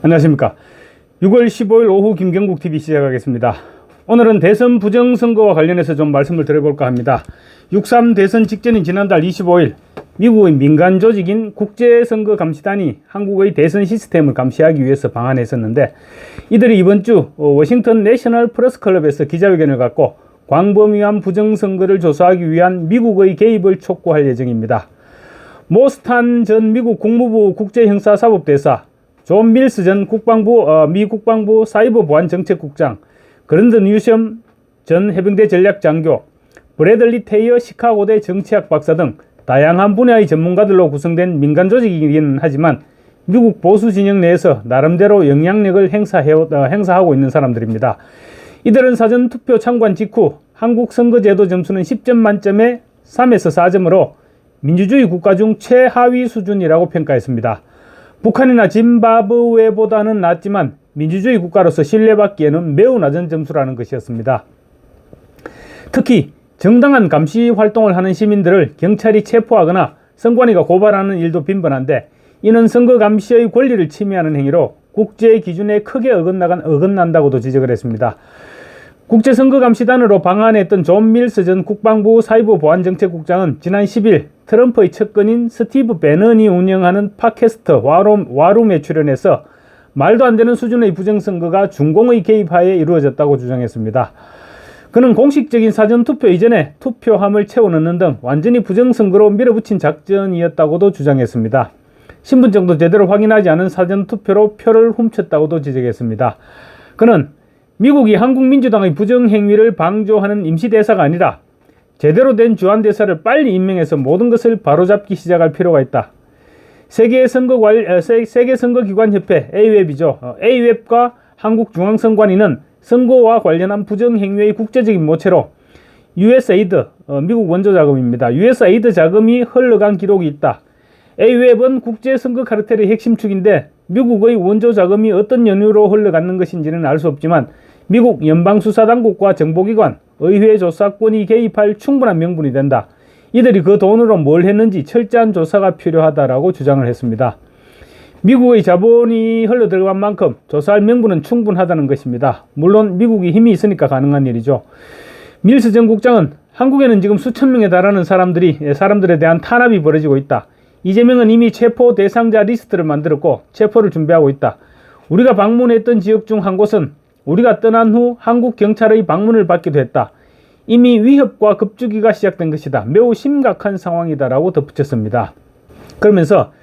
안녕하십니까. 6월 15일 오후 김경국TV 시작하겠습니다. 오늘은 대선 부정선거와 관련해서 좀 말씀을 드려볼까 합니다. 6.3 대선 직전인 지난달 25일 미국의 민간 조직인 국제선거감시단이 한국의 대선 시스템을 감시하기 위해서 방한했었는데, 이들이 이번 주 워싱턴 내셔널 프레스클럽에서 기자회견을 갖고 광범위한 부정선거를 조사하기 위한 미국의 개입을 촉구할 예정입니다. 모스탄 전 미국 국무부 국제형사사법대사, 존 밀스 전 미 국방부 사이버보안정책국장, 그런드 뉴섬 전 해병대 전략장교, 브래들리 테이어 시카고대 정치학 박사 등 다양한 분야의 전문가들로 구성된 민간 조직이긴 하지만 미국 보수 진영 내에서 나름대로 영향력을 행사하고 있는 사람들입니다. 이들은 사전투표 참관 직후 한국 선거제도 점수는 10점 만점에 3에서 4점으로 민주주의 국가 중 최하위 수준이라고 평가했습니다. 북한이나 짐바브웨보다는 낫지만 민주주의 국가로서 신뢰받기에는 매우 낮은 점수라는 것이었습니다. 특히 정당한 감시 활동을 하는 시민들을 경찰이 체포하거나 선관위가 고발하는 일도 빈번한데, 이는 선거 감시의 권리를 침해하는 행위로 국제 기준에 크게 어긋난다고도 지적을 했습니다. 국제선거감시단으로 방한했던 존 밀스 전 국방부 사이버보안정책국장은 지난 10일 트럼프의 측근인 스티브 배넌이 운영하는 팟캐스트 와룸에 출연해서 말도 안 되는 수준의 부정선거가 중공의 개입하에 이루어졌다고 주장했습니다. 그는 공식적인 사전투표 이전에 투표함을 채워넣는 등 완전히 부정선거로 밀어붙인 작전이었다고도 주장했습니다. 신분증도 제대로 확인하지 않은 사전투표로 표를 훔쳤다고도 지적했습니다. 그는 미국이 한국민주당의 부정행위를 방조하는 임시대사가 아니라 제대로 된 주한대사를 빨리 임명해서 모든 것을 바로잡기 시작할 필요가 있다. 세계선거기관협회 AWEB과 한국중앙선관위는 선거와 관련한 부정행위의 국제적인 모체로 USAID, 미국 원조자금입니다. USAID 자금이 흘러간 기록이 있다. AWEB은 국제선거 카르텔의 핵심 축인데 미국의 원조자금이 어떤 연유로 흘러가는 것인지는 알 수 없지만 미국 연방수사당국과 정보기관, 의회 조사권이 개입할 충분한 명분이 된다. 이들이 그 돈으로 뭘 했는지 철저한 조사가 필요하다라고 주장을 했습니다. 미국의 자본이 흘러들어간 만큼 조사할 명분은 충분하다는 것입니다. 물론 미국이 힘이 있으니까 가능한 일이죠. 밀스 전 국장은 한국에는 지금 수천 명에 달하는 사람들에 대한 탄압이 벌어지고 있다. 이재명은 이미 체포 대상자 리스트를 만들었고 체포를 준비하고 있다. 우리가 방문했던 지역 중 한 곳은 우리가 떠난 후 한국 경찰의 방문을 받기도 했다. 이미 위협과 급주기가 시작된 것이다. 매우 심각한 상황이다라고 덧붙였습니다. 그러면서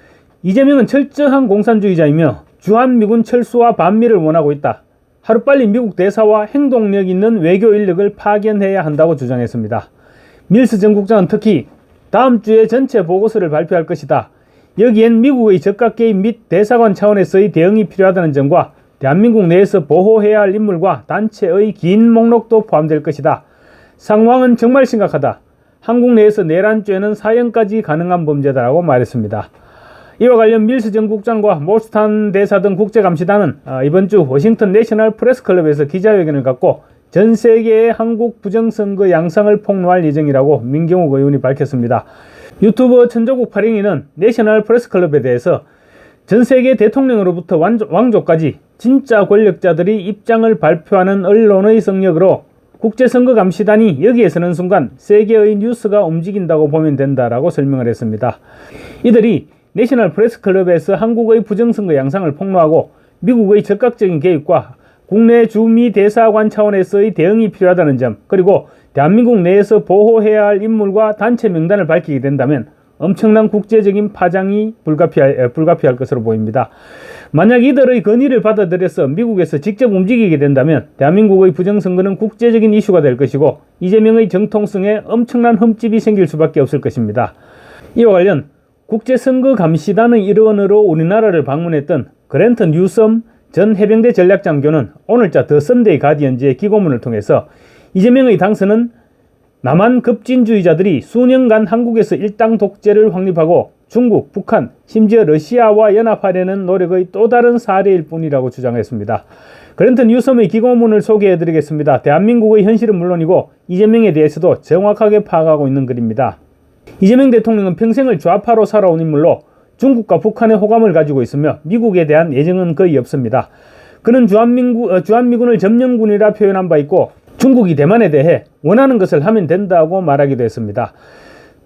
이재명은 철저한 공산주의자이며 주한미군 철수와 반미를 원하고 있다. 하루빨리 미국 대사와 행동력 있는 외교 인력을 파견해야 한다고 주장했습니다. 밀스 전 국장은 특히 다음 주에 전체 보고서를 발표할 것이다. 여기엔 미국의 적극 개입 및 대사관 차원에서의 대응이 필요하다는 점과 대한민국 내에서 보호해야 할 인물과 단체의 긴 목록도 포함될 것이다. 상황은 정말 심각하다. 한국 내에서 내란죄는 사형까지 가능한 범죄다라고 말했습니다. 이와 관련 밀스 전 국장과 모스탄 대사 등 국제감시단은 이번 주 워싱턴 내셔널 프레스클럽에서 기자회견을 갖고 전 세계의 한국 부정선거 양상을 폭로할 예정이라고 민경욱 의원이 밝혔습니다. 유튜버 천조국 파랭이는 내셔널 프레스클럽에 대해서 전 세계 대통령으로부터 왕족까지 진짜 권력자들이 입장을 발표하는 언론의 성역으로 국제선거감시단이 여기에 서는 순간 세계의 뉴스가 움직인다고 보면 된다라고 설명을 했습니다. 이들이 내셔널 프레스클럽에서 한국의 부정선거 양상을 폭로하고 미국의 적극적인 개입과 국내 주미 대사관 차원에서의 대응이 필요하다는 점, 그리고 대한민국 내에서 보호해야 할 인물과 단체 명단을 밝히게 된다면 엄청난 국제적인 파장이 불가피할 것으로 보입니다. 만약 이들의 건의를 받아들여서 미국에서 직접 움직이게 된다면 대한민국의 부정선거는 국제적인 이슈가 될 것이고 이재명의 정통성에 엄청난 흠집이 생길 수밖에 없을 것입니다. 이와 관련 국제선거감시단의 일원으로 우리나라를 방문했던 그랜트 뉴섬 전 해병대 전략장교는 오늘자 더 선데이 가디언지의 기고문을 통해서 이재명의 당선은 남한 급진주의자들이 수년간 한국에서 일당 독재를 확립하고 중국, 북한, 심지어 러시아와 연합하려는 노력의 또 다른 사례일 뿐이라고 주장했습니다. 그랜트 뉴섬의 기고문을 소개해드리겠습니다. 대한민국의 현실은 물론이고 이재명에 대해서도 정확하게 파악하고 있는 글입니다. 이재명 대통령은 평생을 좌파로 살아온 인물로 중국과 북한의 호감을 가지고 있으며 미국에 대한 애정은 거의 없습니다. 그는 주한미군을 점령군이라 표현한 바 있고 중국이 대만에 대해 원하는 것을 하면 된다고 말하기도 했습니다.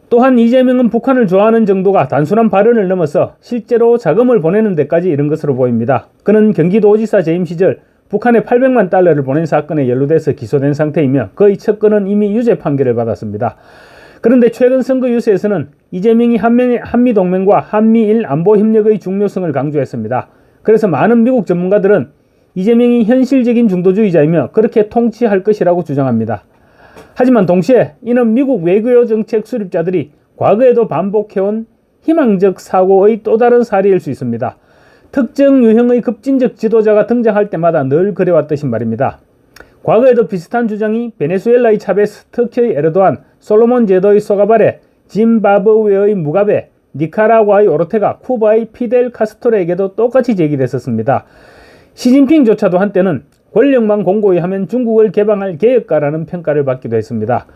또한 이재명은 북한을 좋아하는 정도가 단순한 발언을 넘어서 실제로 자금을 보내는 데까지 이른 것으로 보입니다. 그는 경기도지사 재임 시절 북한에 800만 달러를 보낸 사건에 연루돼서 기소된 상태이며 그의 첫 건은 이미 유죄 판결을 받았습니다. 그런데 최근 선거 유세에서는 이재명이 한미동맹과 한미일 안보협력의 중요성을 강조했습니다. 그래서 많은 미국 전문가들은 이재명이 현실적인 중도주의자이며 그렇게 통치할 것이라고 주장합니다. 하지만 동시에 이는 미국 외교 정책 수립자들이 과거에도 반복해온 희망적 사고의 또 다른 사례일 수 있습니다. 특정 유형의 급진적 지도자가 등장할 때마다 늘 그래왔듯이 말입니다. 과거에도 비슷한 주장이 베네수엘라의 차베스, 터키의 에르도안, 솔로몬 제도의 소가바레, 짐바브웨의 무가베, 니카라과의 오르테가, 쿠바의 피델 카스트로에게도 똑같이 제기됐었습니다. 시진핑조차도 한때는 권력만 공고히 하면 중국을 개방할 개혁가라는 평가를 받기도 했습니다.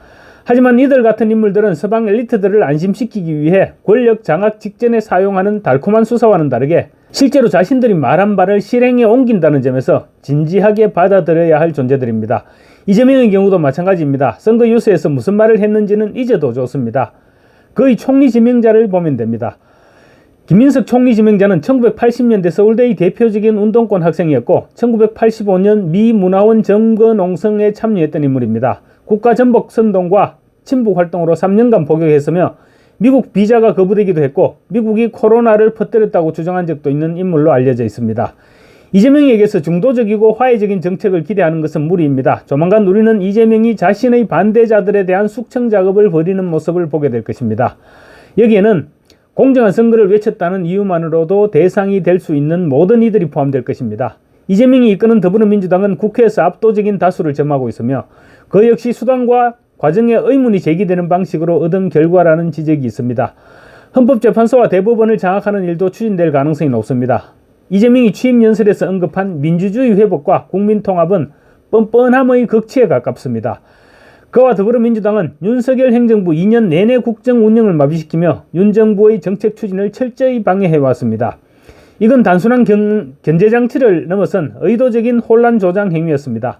하지만 이들 같은 인물들은 서방 엘리트들을 안심시키기 위해 권력 장악 직전에 사용하는 달콤한 수사와는 다르게 실제로 자신들이 말한 바를 실행에 옮긴다는 점에서 진지하게 받아들여야 할 존재들입니다. 이재명의 경우도 마찬가지입니다. 선거 유세에서 무슨 말을 했는지는 잊어도 좋습니다. 그의 총리 지명자를 보면 됩니다. 김민석 총리 지명자는 1980년대 서울대의 대표적인 운동권 학생이었고 1985년 미 문화원 점거 농성에 참여했던 인물입니다. 국가전복 선동과 친북 활동으로 3년간 복역했으며 미국 비자가 거부되기도 했고 미국이 코로나를 퍼뜨렸다고 주장한 적도 있는 인물로 알려져 있습니다. 이재명에게서 중도적이고 화해적인 정책을 기대하는 것은 무리입니다. 조만간 우리는 이재명이 자신의 반대자들에 대한 숙청 작업을 벌이는 모습을 보게 될 것입니다. 여기에는 공정한 선거를 외쳤다는 이유만으로도 대상이 될 수 있는 모든 이들이 포함될 것입니다. 이재명이 이끄는 더불어민주당은 국회에서 압도적인 다수를 점하고 있으며 그 역시 수단과 과정에 의문이 제기되는 방식으로 얻은 결과라는 지적이 있습니다. 헌법재판소와 대법원을 장악하는 일도 추진될 가능성이 높습니다. 이재명이 취임 연설에서 언급한 민주주의 회복과 국민통합은 뻔뻔함의 극치에 가깝습니다. 그와 더불어민주당은 윤석열 행정부 2년 내내 국정 운영을 마비시키며 윤 정부의 정책 추진을 철저히 방해해왔습니다. 이건 단순한 견제장치를 넘어선 의도적인 혼란 조장 행위였습니다.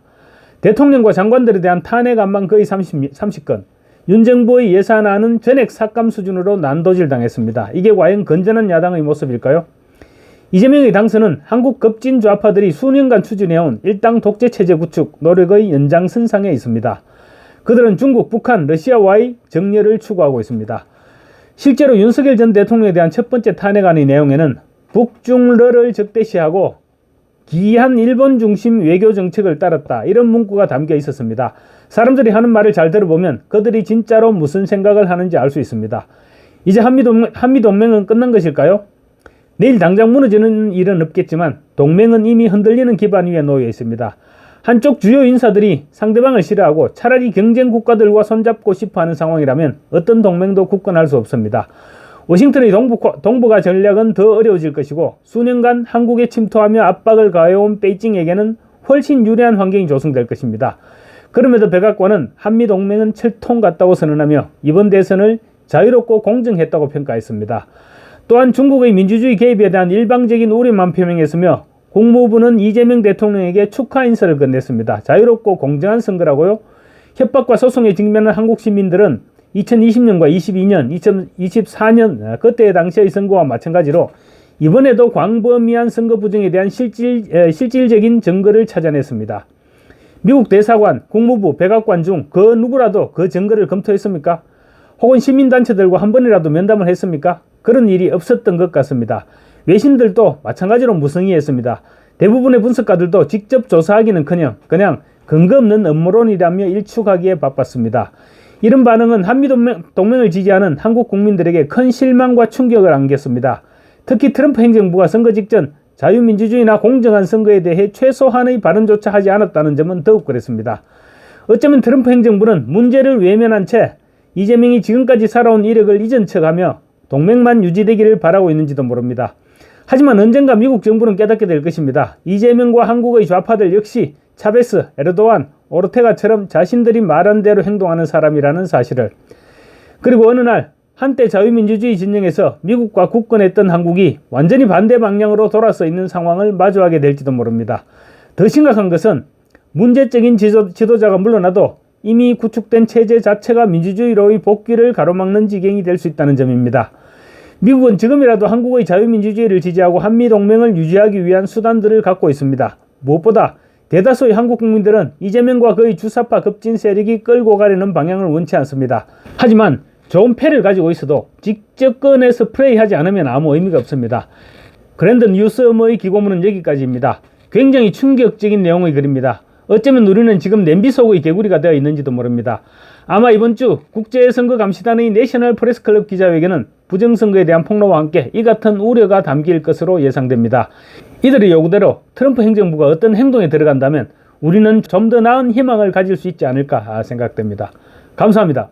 대통령과 장관들에 대한 탄핵 안만 거의 30건, 윤 정부의 예산안은 전액 삭감 수준으로 난도질 당했습니다. 이게 과연 건전한 야당의 모습일까요? 이재명의 당선은 한국 급진 좌파들이 수년간 추진해온 일당 독재체제 구축 노력의 연장선상에 있습니다. 그들은 중국, 북한, 러시아와의 정렬을 추구하고 있습니다. 실제로 윤석열 전 대통령에 대한 첫 번째 탄핵안의 내용에는 북중러를 적대시하고 기이한 일본 중심 외교 정책을 따랐다, 이런 문구가 담겨 있었습니다. 사람들이 하는 말을 잘 들어보면 그들이 진짜로 무슨 생각을 하는지 알 수 있습니다. 이제 한미동맹은 끝난 것일까요? 내일 당장 무너지는 일은 없겠지만 동맹은 이미 흔들리는 기반 위에 놓여 있습니다. 한쪽 주요 인사들이 상대방을 싫어하고 차라리 경쟁 국가들과 손잡고 싶어하는 상황이라면 어떤 동맹도 굳건할 수 없습니다. 워싱턴의 동북아 전략은 더 어려워질 것이고 수년간 한국에 침투하며 압박을 가해온 베이징에게는 훨씬 유리한 환경이 조성될 것입니다. 그럼에도 백악관은 한미동맹은 철통 같다고 선언하며 이번 대선을 자유롭고 공정했다고 평가했습니다. 또한 중국의 민주주의 개입에 대한 일방적인 우려만 표명했으며 국무부는 이재명 대통령에게 축하 인사를 건넸습니다. 자유롭고 공정한 선거라고요? 협박과 소송에 직면한 한국 시민들은 2020년과 22년, 2024년 그때 당시의 선거와 마찬가지로 이번에도 광범위한 선거 부정에 대한 실질적인 증거를 찾아냈습니다. 미국 대사관, 국무부, 백악관 중 그 누구라도 그 증거를 검토했습니까? 혹은 시민단체들과 한 번이라도 면담을 했습니까? 그런 일이 없었던 것 같습니다. 외신들도 마찬가지로 무성의했습니다. 대부분의 분석가들도 직접 조사하기는커녕 그냥 근거 없는 음모론이라며 일축하기에 바빴습니다. 이런 반응은 한미동맹을 지지하는 한국 국민들에게 큰 실망과 충격을 안겼습니다. 특히 트럼프 행정부가 선거 직전 자유민주주의나 공정한 선거에 대해 최소한의 발언조차 하지 않았다는 점은 더욱 그랬습니다. 어쩌면 트럼프 행정부는 문제를 외면한 채 이재명이 지금까지 살아온 이력을 잊은 척하며 동맹만 유지되기를 바라고 있는지도 모릅니다. 하지만 언젠가 미국 정부는 깨닫게 될 것입니다. 이재명과 한국의 좌파들 역시 차베스, 에르도안, 오르테가처럼 자신들이 말한 대로 행동하는 사람이라는 사실을. 그리고 어느 날 한때 자유민주주의 진영에서 미국과 굳건했던 한국이 완전히 반대 방향으로 돌아서 있는 상황을 마주하게 될지도 모릅니다. 더 심각한 것은 문제적인 지도자가 물러나도 이미 구축된 체제 자체가 민주주의로의 복귀를 가로막는 지경이 될 수 있다는 점입니다. 미국은 지금이라도 한국의 자유민주주의를 지지하고 한미동맹을 유지하기 위한 수단들을 갖고 있습니다. 무엇보다 대다수의 한국 국민들은 이재명과 그의 주사파 급진 세력이 끌고 가려는 방향을 원치 않습니다. 하지만 좋은 패를 가지고 있어도 직접 꺼내서 플레이하지 않으면 아무 의미가 없습니다. 그랜드 뉴섬의 기고문은 여기까지입니다. 굉장히 충격적인 내용의 글입니다. 어쩌면 우리는 지금 냄비 속의 개구리가 되어 있는지도 모릅니다. 아마 이번 주 국제선거감시단의 내셔널 프레스클럽 기자회견은 부정선거에 대한 폭로와 함께 이 같은 우려가 담길 것으로 예상됩니다. 이들의 요구대로 트럼프 행정부가 어떤 행동에 들어간다면 우리는 좀 더 나은 희망을 가질 수 있지 않을까 생각됩니다. 감사합니다.